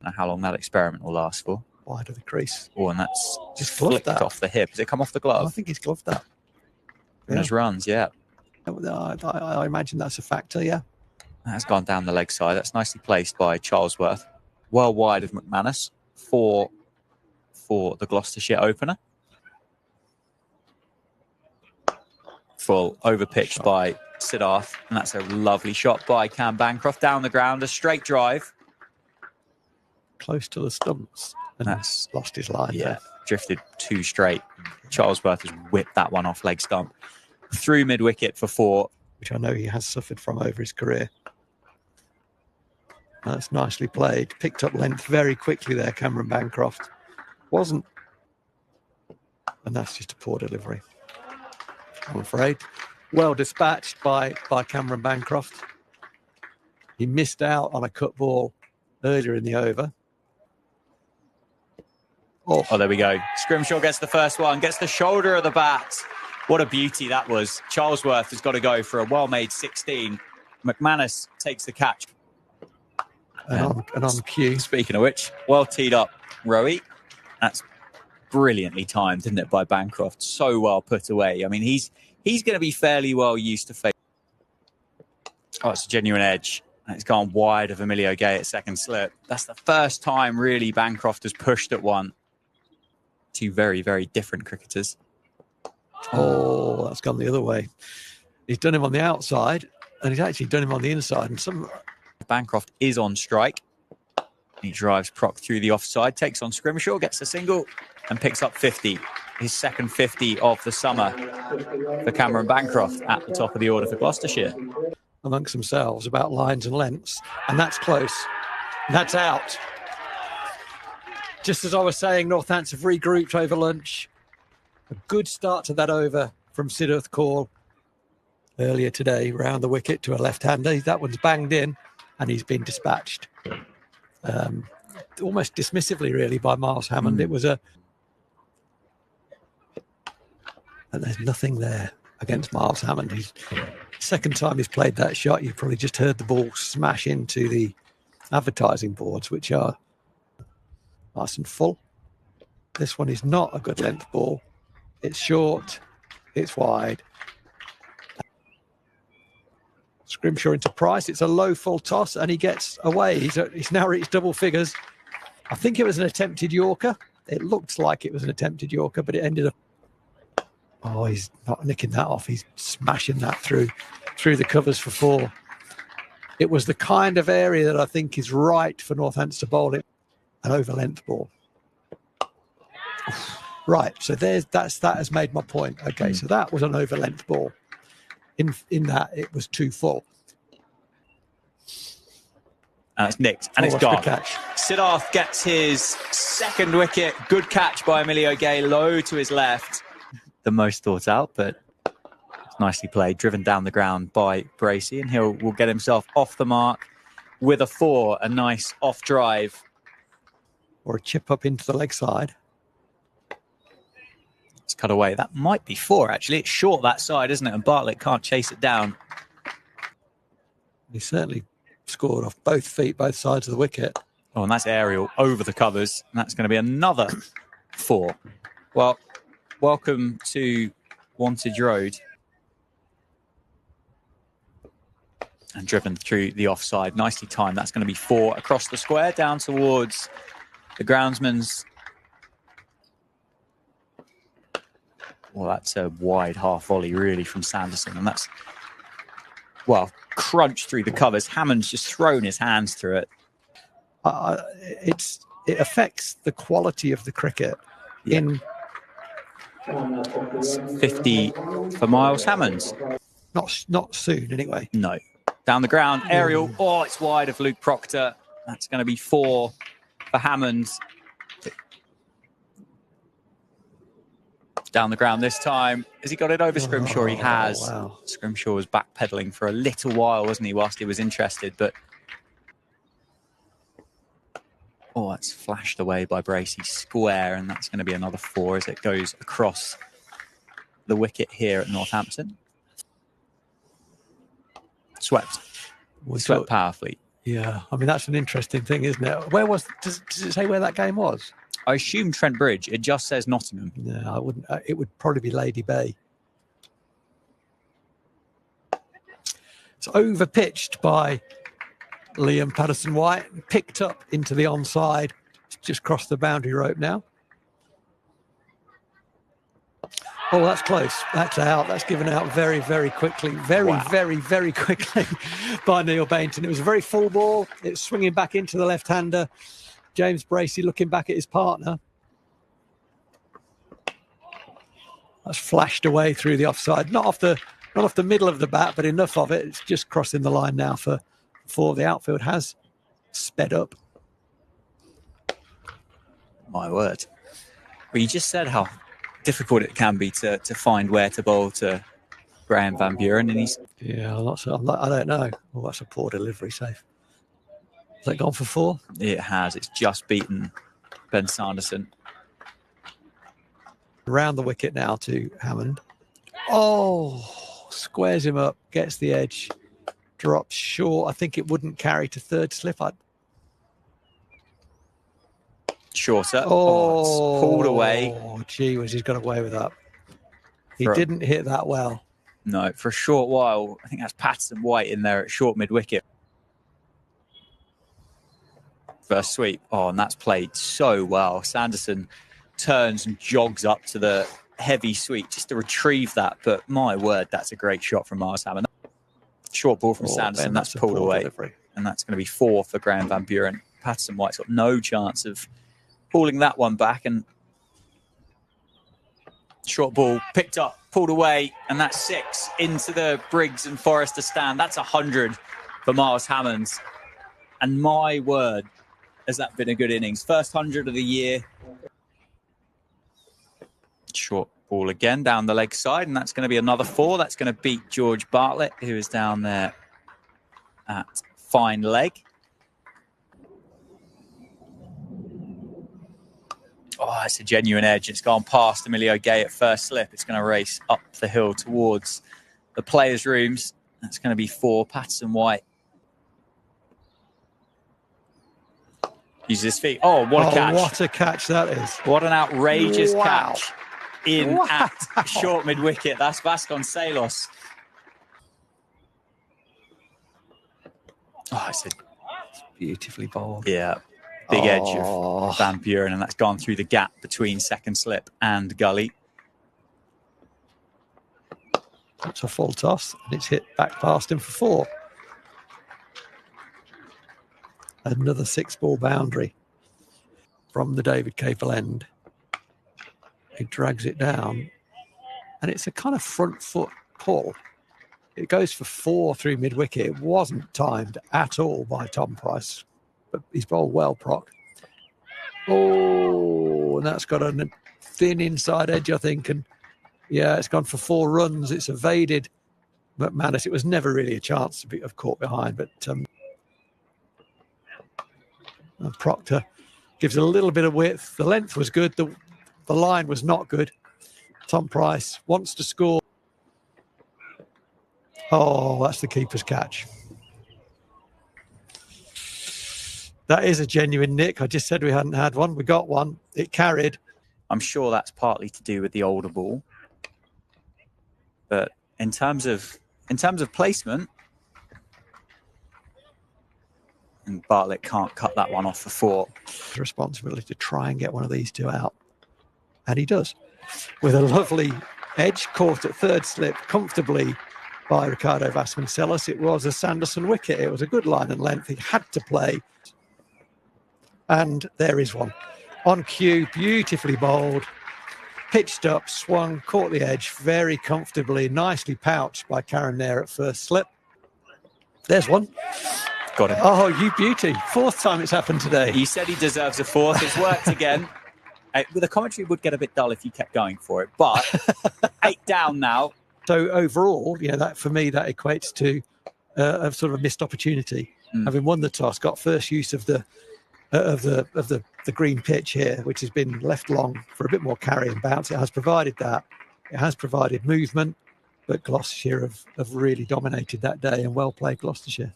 I don't know how long that experiment will last for. Wide of the crease. Oh, and that's Just flicked that off the hip. Does it come off the glove? I think he's gloved that. And his runs, yeah. I imagine that's a factor, yeah. That's gone down the leg side. That's nicely placed by Charlesworth. Well wide of McManus for the Gloucestershire opener. Full over-pitched by Siddharth. And that's a lovely shot by Cam Bancroft. Down the ground, a straight drive. Close to the stumps. And that's lost his line. Yeah, there. Drifted too straight. Charlesworth has whipped that one off leg stump. Through mid-wicket for 4. Which I know he has suffered from over his career. That's nicely played. Picked up length very quickly there, Cameron Bancroft. Wasn't. And that's just a poor delivery, I'm afraid. Well dispatched by Cameron Bancroft. He missed out on a cut ball earlier in the over. Oh, there we go. Scrimshaw gets the first one, gets the shoulder of the bat. What a beauty that was. Charlesworth has got to go for a well-made 16. McManus takes the catch. And on cue. Speaking of which, well teed up, Rowie. That's brilliantly timed, isn't it, by Bancroft? So well put away. I mean, he's going to be fairly well used to face. Oh, it's a genuine edge. And it's gone wide of Emilio Gay at second slip. That's the first time, really, Bancroft has pushed at one. Two very, very different cricketers. Oh, that's gone the other way. He's done him on the outside, and he's actually done him on the inside. And Bancroft is on strike. He drives Proc through the offside, takes on Scrimshaw, gets a single, and picks up 50. His second 50 of the summer for Cameron Bancroft at the top of the order for Gloucestershire. Amongst themselves about lines and lengths, and that's close. And that's out. Just as I was saying, Northants have regrouped over lunch. A good start to that over from Siddharth Kaul earlier today, round the wicket to a left-hander. That one's banged in, and he's been dispatched. Almost dismissively, really, by Miles Hammond. It was and there's nothing there against Miles Hammond. He's second time he's played that shot. You've probably just heard the ball smash into the advertising boards, which are nice and full. This one is not a good length ball. It's short, it's wide. Scrimshaw into Price. It's a low full toss, and he gets away. He's now reached double figures. I think it was an attempted Yorker. It looked like it was an attempted Yorker, but it ended up. Oh, he's not nicking that off. He's smashing that through the covers for 4. It was the kind of area that I think is right for Northants to bowl it. An over length ball. Right, so that has made my point. Okay, so that was an over length ball. In that it was too full. And it's nicked, and it's gone. Siddharth gets his second wicket. Good catch by Emilio Gay, low to his left. The most thought out, but it's nicely played. Driven down the ground by Bracey, and will get himself off the mark with a 4. A nice off drive. Or a chip up into the leg side. It's cut away. That might be 4, actually. It's short that side, isn't it? And Bartlett can't chase it down. He certainly scored off both feet, both sides of the wicket. Oh, and that's aerial over the covers. And that's going to be another 4. Well, welcome to Wantage Road. And driven through the offside. Nicely timed. That's going to be 4 across the square, down towards the groundsman's. Well, that's a wide half volley, really, from Sanderson. And that's, well, crunched through the covers. Hammond's just thrown his hands through it. It affects the quality of the cricket. Yeah. It's 50 for Miles Hammond. Not soon, anyway. No. Down the ground, aerial. Oh, it's wide of Luke Proctor. That's going to be 4 for Hammond. Down the ground this time. Has he got it over Scrimshaw? He has. Wow. Scrimshaw was backpedaling for a little while, wasn't he, whilst he was interested, but oh, that's flashed away by Bracey square, and that's going to be another 4 as it goes across the wicket here at Northampton. Swept powerfully. Yeah, I mean, that's an interesting thing, isn't it? Does it say where that game was? I assume Trent Bridge. It just says Nottingham. No, I wouldn't. It would probably be Lady Bay. It's overpitched by Liam Patterson-White, picked up into the onside. It's just crossed the boundary rope now. Oh, that's close. That's out. That's given out very, very quickly. Very quickly by Neil Bainton. It was a very full ball. It's swinging back into the left-hander. James Bracey looking back at his partner. That's flashed away through the offside. Not off the middle of the bat, but enough of it. It's just crossing the line now for the outfield has sped up. My word. Well, you just said how difficult it can be to find where to bowl to Graham Van Buren, and he's... Yeah, I don't know. Well, that's a poor delivery, safe. Has that gone for 4? It has. It's just beaten Ben Sanderson. Round the wicket now to Hammond. Oh, squares him up, gets the edge, drops short. I think it wouldn't carry to third slip. Shorter. Oh, it's pulled away. Oh, gee whiz, he's got away with that. He didn't hit that well. No, for a short while. I think that's Patterson-White in there at short mid-wicket. First sweep. Oh, and that's played so well. Sanderson turns and jogs up to the heavy sweep just to retrieve that. But my word, that's a great shot from Miles Hammond. Short ball from Sanderson. Ben, that's pulled away. Delivery. And that's going to be 4 for Graham Van Buren. Patterson-White's got no chance of pulling that one back, and short ball picked up, pulled away, and that's 6 into the Briggs and Forrester stand. That's 100 for Miles Hammond. And my word, has that been a good innings. First 100 of the year. Short ball again down the leg side, and that's going to be another 4. That's going to beat George Bartlett, who is down there at fine leg. Oh, it's a genuine edge. It's gone past Emilio Gay at first slip. It's going to race up the hill towards the players' rooms. That's going to be 4. Patterson-White uses his feet. Oh, what a catch. What a catch that is. What an outrageous catch at short mid-wicket. That's Vasconcelos. Oh, it's beautifully bowled. Yeah. Big edge of Van Buren, and that's gone through the gap between second slip and gully. That's a full toss, and it's hit back past him for 4. Another 6-ball boundary from the David Capel end. He drags it down, and it's a kind of front foot pull. It goes for 4 through mid-wicket. It wasn't timed at all by Tom Price, but he's bowled well, Proc. Oh, and that's got a thin inside edge, I think. And yeah, it's gone for 4 runs. It's evaded McManus. It was never really a chance to have caught behind, but Proctor gives a little bit of width. The length was good. The line was not good. Tom Price wants to score. Oh, that's the keeper's catch. That is a genuine nick. I just said we hadn't had one. We got one. It carried. I'm sure that's partly to do with the older ball. But in terms of placement, and Bartlett can't cut that one off for 4. Responsibility to try and get one of these 2 out. And he does. With a lovely edge caught at third slip comfortably by Ricardo Vasconcelos. It was a Sanderson wicket. It was a good line and length. He had to play. And there is one. On cue, beautifully bowled. Pitched up, swung, caught the edge very comfortably. Nicely pouched by Karen there at first slip. There's one. Got it. Oh, you beauty. 4th time it's happened today. He said he deserves a 4th. It's worked again. The commentary would get a bit dull if you kept going for it. But 8 down now. So overall, that for me, that equates to a sort of a missed opportunity. Having won the toss, got first use of the green pitch here, which has been left long for a bit more carry and bounce. It has provided that. It has provided movement, but Gloucestershire have really dominated that day, and well played Gloucestershire.